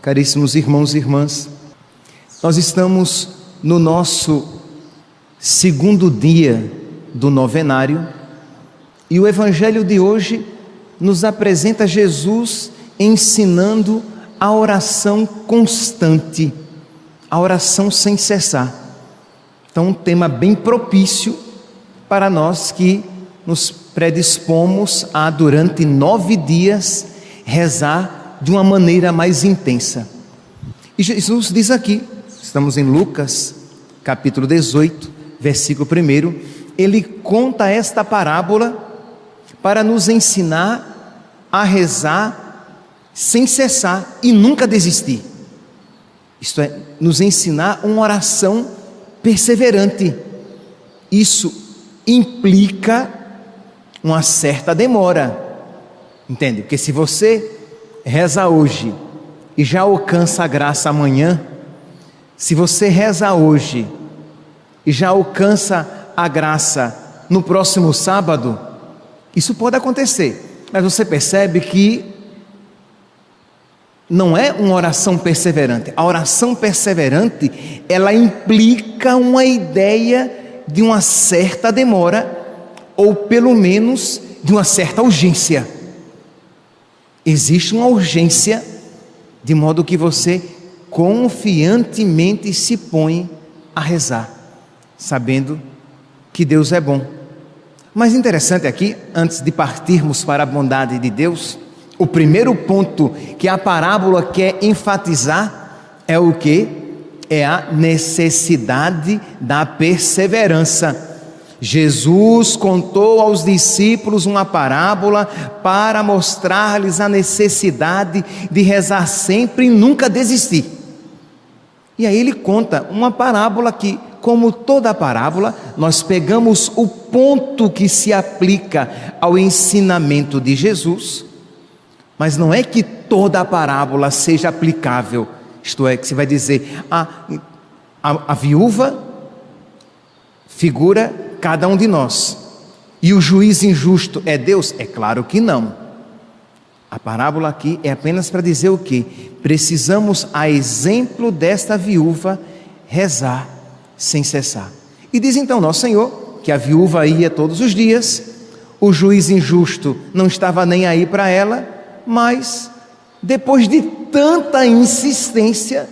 Caríssimos irmãos e irmãs, nós estamos no nosso segundo dia do novenário e o Evangelho de hoje nos apresenta Jesus ensinando a oração constante, a oração sem cessar. Então, um tema bem propício para nós que nos predispomos a, durante 9 dias, rezar de uma maneira mais intensa. E Jesus diz aqui, estamos em Lucas, capítulo 18, versículo 1, ele conta esta parábola para nos ensinar a rezar sem cessar e nunca desistir. Isto é, nos ensinar uma oração perseverante. Isso implica uma certa demora, entende? Porque se você reza hoje e já alcança a graça amanhã, se você reza hoje e já alcança a graça no próximo sábado, isso pode acontecer, mas você percebe que não é uma oração perseverante. A oração perseverante, ela implica uma ideia de uma certa demora, ou pelo menos de uma certa urgência. Existe uma urgência, de modo que você confiantemente se põe a rezar, sabendo que Deus é bom. Mas interessante aqui, antes de partirmos para a bondade de Deus, o primeiro ponto que a parábola quer enfatizar é o quê? É a necessidade da perseverança. Jesus contou aos discípulos uma parábola para mostrar-lhes a necessidade de rezar sempre e nunca desistir. E aí ele conta uma parábola que, como toda parábola, nós pegamos o ponto que se aplica ao ensinamento de Jesus, mas não é que toda a parábola seja aplicável. Isto é, que você vai dizer, a viúva figura cada um de nós, e o juiz injusto é Deus? É claro que não. A parábola aqui é apenas para dizer o quê? Precisamos, a exemplo desta viúva, rezar sem cessar. E diz então nosso Senhor que a viúva ia todos os dias, o juiz injusto não estava nem aí para ela, mas depois de tanta insistência,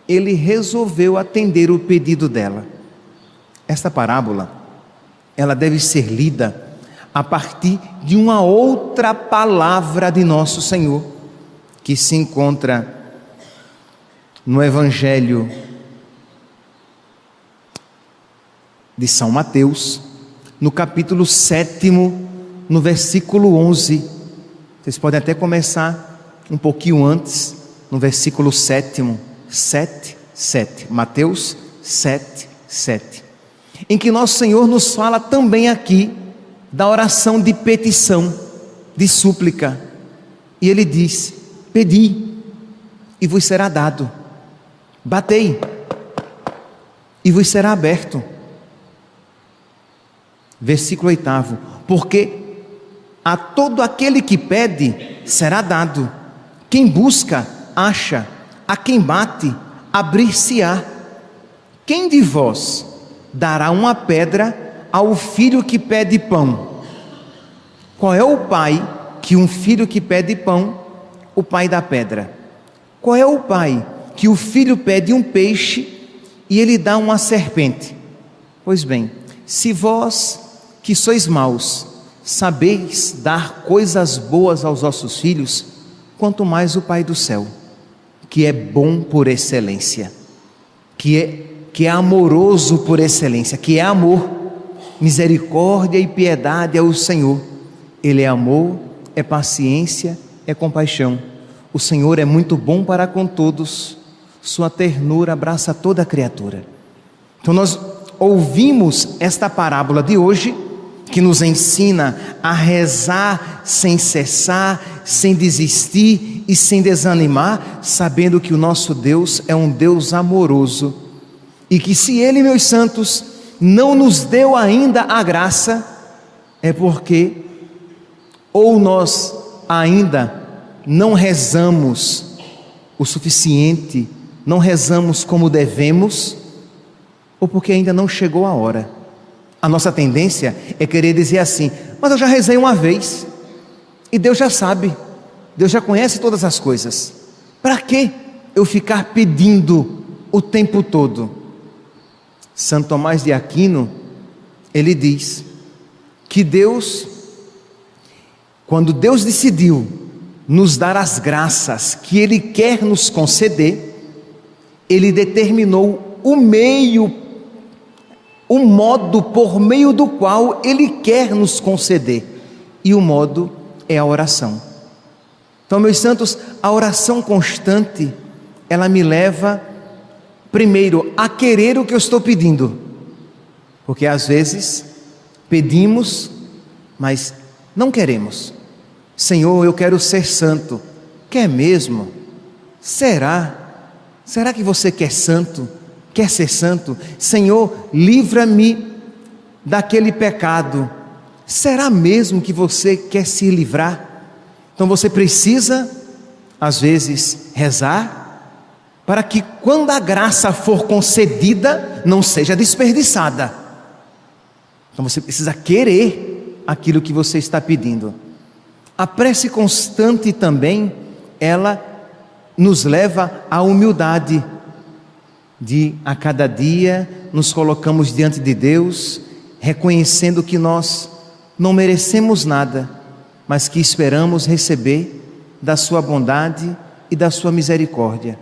ele resolveu atender o pedido dela. Esta parábola, ela deve ser lida a partir de uma outra palavra de nosso Senhor, que se encontra no Evangelho de São Mateus, no capítulo 7, no versículo 11. Vocês podem até começar um pouquinho antes, no versículo 7, Mateus 7, 7. Em que nosso Senhor nos fala também aqui da oração de petição, de súplica. E Ele diz: pedi e vos será dado, batei e vos será aberto. Versículo 8: porque a todo aquele que pede será dado, quem busca acha, a quem bate abrir-se-á. Quem de vós dará uma pedra ao filho que pede pão? Qual é o pai que um filho que pede pão, o pai dá pedra? Qual é o pai que o filho pede um peixe e ele dá uma serpente? Pois bem, se vós que sois maus sabeis dar coisas boas aos vossos filhos, quanto mais o Pai do céu, que é bom por excelência, que é amoroso por excelência, que é amor, misericórdia e piedade é o Senhor. Ele é amor, é paciência, é compaixão. O Senhor é muito bom para com todos, sua ternura abraça toda a criatura. Então nós ouvimos esta parábola de hoje, que nos ensina a rezar sem cessar, sem desistir e sem desanimar, sabendo que o nosso Deus é um Deus amoroso, e que se Ele, meus santos, não nos deu ainda a graça, é porque ou nós ainda não rezamos o suficiente, não rezamos como devemos, ou porque ainda não chegou a hora. A nossa tendência é querer dizer assim: mas eu já rezei uma vez, e Deus já sabe, Deus já conhece todas as coisas. Para que eu ficar pedindo o tempo todo? Santo Tomás de Aquino, ele diz que Deus, quando Deus decidiu nos dar as graças que Ele quer nos conceder, Ele determinou o meio, o modo por meio do qual Ele quer nos conceder, e o modo é a oração. Então, meus santos, a oração constante, ela me leva, primeiro, a querer o que eu estou pedindo, porque às vezes pedimos, mas não queremos. Senhor, eu quero ser santo. Quer mesmo? Será? Será que você quer santo? Quer ser santo? Senhor, livra-me daquele pecado. Será mesmo que você quer se livrar? Então você precisa, às vezes, rezar, para que quando a graça for concedida, não seja desperdiçada. Então você precisa querer aquilo que você está pedindo. A prece constante também, ela nos leva à humildade, de a cada dia nos colocamos diante de Deus, reconhecendo que nós não merecemos nada, mas que esperamos receber da sua bondade e da sua misericórdia,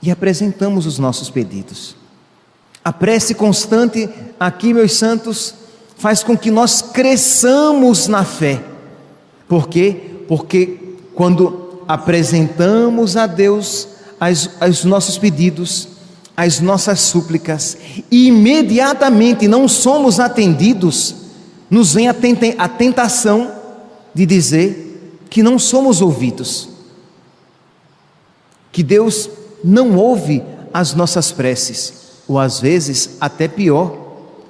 e apresentamos os nossos pedidos. A prece constante aqui, meus santos, faz com que nós cresçamos na fé. Por quê? Porque quando apresentamos a Deus os nossos pedidos, as nossas súplicas, e imediatamente não somos atendidos, nos vem a tentação de dizer que não somos ouvidos, que Deus não ouve as nossas preces, ou às vezes até pior: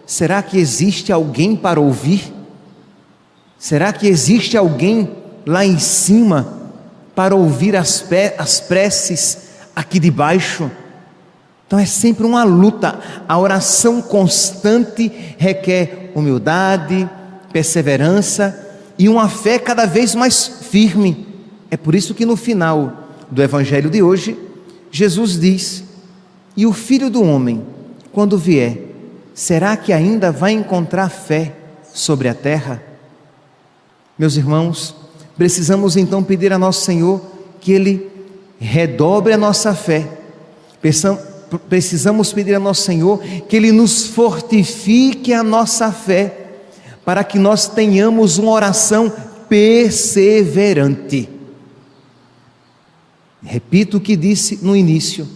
será que existe alguém para ouvir? Será que existe alguém lá em cima para ouvir as preces aqui de baixo? Então é sempre uma luta. A oração constante requer humildade, perseverança e uma fé cada vez mais firme. É por isso que no final do Evangelho de hoje, Jesus diz: e o Filho do Homem, quando vier, será que ainda vai encontrar fé sobre a terra? Meus irmãos, precisamos então pedir a nosso Senhor que Ele redobre a nossa fé. Precisamos pedir a nosso Senhor que Ele nos fortifique a nossa fé, para que nós tenhamos uma oração perseverante. Repito o que disse no início: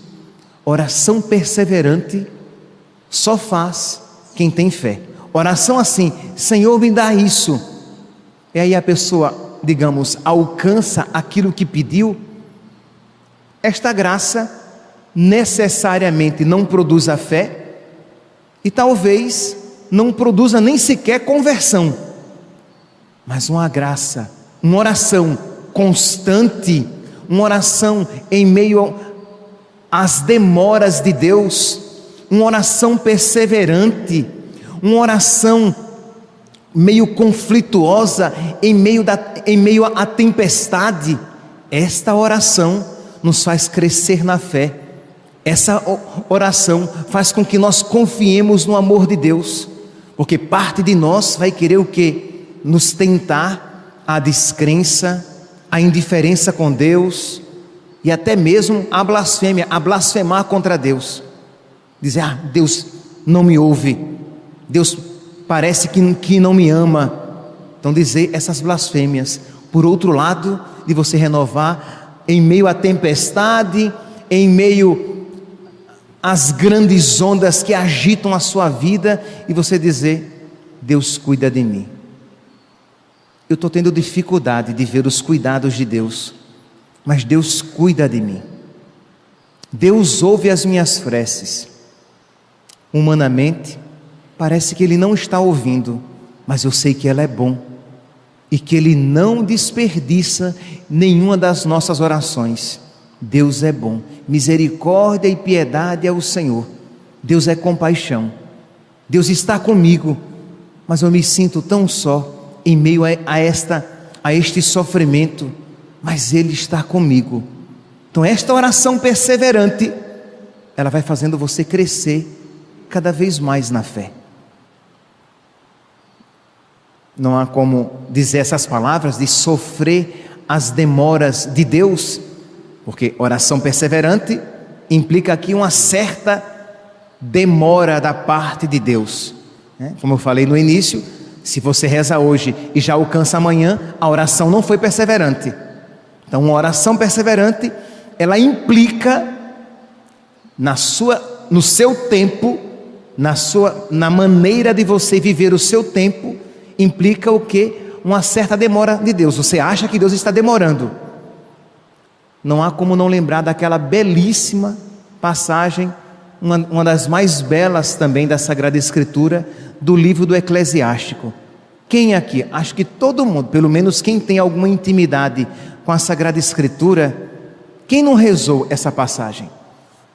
oração perseverante só faz quem tem fé. Oração assim: Senhor, me dá isso. E aí a pessoa, digamos, alcança aquilo que pediu. Esta graça necessariamente não produz a fé, e talvez não produza nem sequer conversão, mas uma graça, uma oração constante, uma oração em meio às demoras de Deus, uma oração perseverante, uma oração meio conflituosa em meio à tempestade. Esta oração nos faz crescer na fé. Essa oração faz com que nós confiemos no amor de Deus, porque parte de nós vai querer o quê? Nos tentar a descrença, a indiferença com Deus, e até mesmo a blasfêmia, a blasfemar contra Deus. Dizer: Deus não me ouve, Deus parece que não me ama. Então dizer essas blasfêmias. Por outro lado, de você renovar em meio à tempestade, em meio às grandes ondas que agitam a sua vida, e você dizer: Deus cuida de mim. Eu estou tendo dificuldade de ver os cuidados de Deus, mas Deus cuida de mim. Deus ouve as minhas preces. Humanamente, parece que Ele não está ouvindo, mas eu sei que Ele é bom, e que Ele não desperdiça nenhuma das nossas orações. Deus é bom, misericórdia e piedade é o Senhor. Deus é compaixão. Deus está comigo, mas eu me sinto tão só em meio a este sofrimento, mas Ele está comigo. Então esta oração perseverante, ela vai fazendo você crescer cada vez mais na fé. Não há como dizer essas palavras de sofrer as demoras de Deus, porque oração perseverante implica aqui uma certa demora da parte de Deus. Como eu falei no início, se você reza hoje e já alcança amanhã, a oração não foi perseverante. Então uma oração perseverante, ela implica no seu tempo, na maneira de você viver o seu tempo, implica o quê? Uma certa demora de Deus. Você acha que Deus está demorando. Não há como não lembrar daquela belíssima passagem, uma das mais belas também da Sagrada Escritura, do livro do Eclesiástico. Quem aqui? Acho que todo mundo, pelo menos quem tem alguma intimidade com a Sagrada Escritura, quem não rezou essa passagem?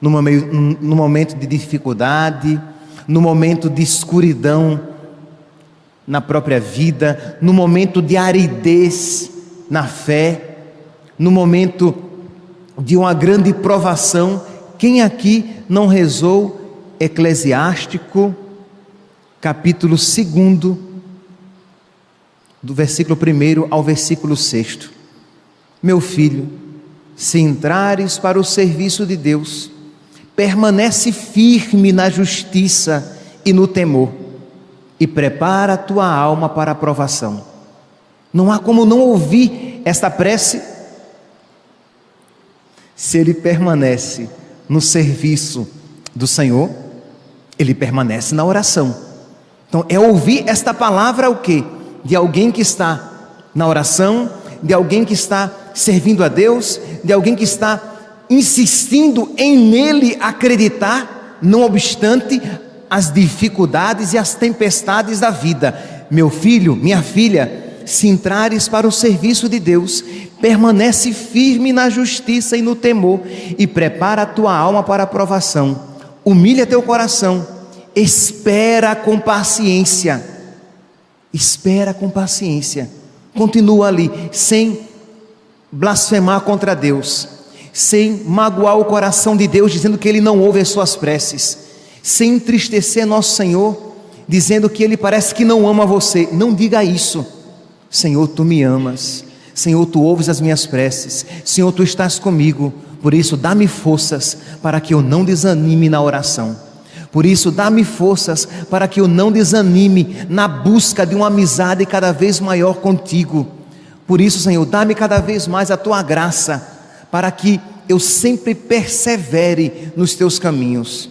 No momento de dificuldade, no momento de escuridão na própria vida, no momento de aridez na fé, no momento de uma grande provação, quem aqui não rezou Eclesiástico, capítulo 2, do versículo 1 ao versículo 6? Meu filho, se entrares para o serviço de Deus, permanece firme na justiça e no temor, e prepara a tua alma para a provação. Não há como não ouvir esta prece. Se ele permanece no serviço do Senhor, ele permanece na oração. Então é ouvir esta palavra o quê? De alguém que está na oração, de alguém que está servindo a Deus, de alguém que está insistindo em nele acreditar, não obstante as dificuldades e as tempestades da vida. Meu filho, minha filha, se entrares para o serviço de Deus, permanece firme na justiça e no temor, e prepara a tua alma para a provação. Humilha teu coração, espera com paciência. Espera com paciência. Continua ali, sem blasfemar contra Deus, sem magoar o coração de Deus, dizendo que Ele não ouve as suas preces, sem entristecer nosso Senhor, dizendo que Ele parece que não ama você. Não diga isso. Senhor, Tu me amas. Senhor, Tu ouves as minhas preces. Senhor, Tu estás comigo. Por isso, dá-me forças para que eu não desanime na oração. Por isso, dá-me forças para que eu não desanime na busca de uma amizade cada vez maior contigo. Por isso, Senhor, dá-me cada vez mais a Tua graça, para que eu sempre persevere nos Teus caminhos.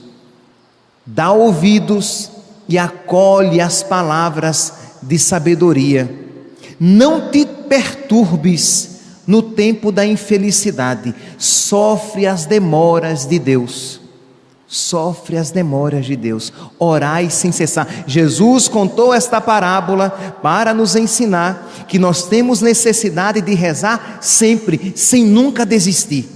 Dá ouvidos e acolhe as palavras de sabedoria. Não te perturbes no tempo da infelicidade. Sofre as demoras de Deus. Sofre as demoras de Deus. Orai sem cessar. Jesus contou esta parábola para nos ensinar que nós temos necessidade de rezar sempre, sem nunca desistir.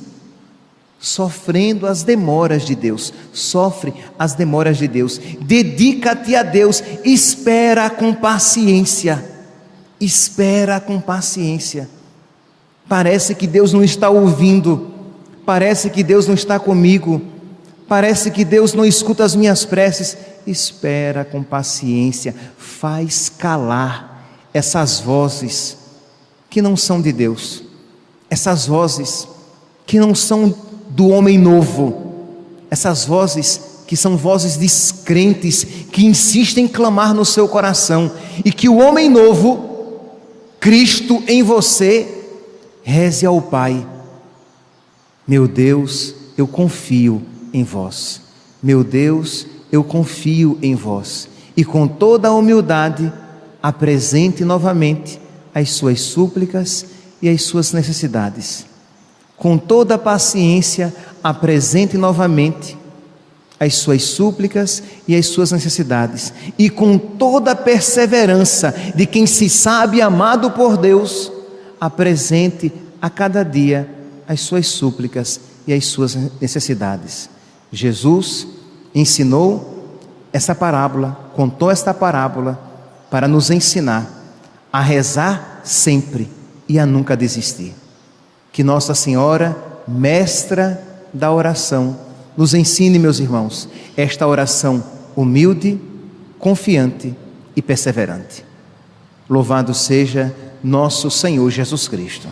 Sofrendo as demoras de Deus. Sofre as demoras de Deus. Dedica-te a Deus. Espera com paciência. Espera com paciência. Parece que Deus não está ouvindo. Parece que Deus não está comigo. Parece que Deus não escuta as minhas preces. Espera com paciência. Faz calar essas vozes que não são de Deus. Essas vozes que não são do homem novo, essas vozes que são vozes descrentes, que insistem em clamar no seu coração, e que o homem novo, Cristo em você, reze ao Pai: meu Deus, eu confio em vós. Meu Deus, eu confio em vós. E com toda a humildade, apresente novamente as suas súplicas e as suas necessidades. Com toda a paciência, apresente novamente as suas súplicas e as suas necessidades. E com toda a perseverança de quem se sabe amado por Deus, apresente a cada dia as suas súplicas e as suas necessidades. Jesus ensinou essa parábola, contou esta parábola para nos ensinar a rezar sempre e a nunca desistir. Que Nossa Senhora, mestra da oração, nos ensine, meus irmãos, esta oração humilde, confiante e perseverante. Louvado seja nosso Senhor Jesus Cristo.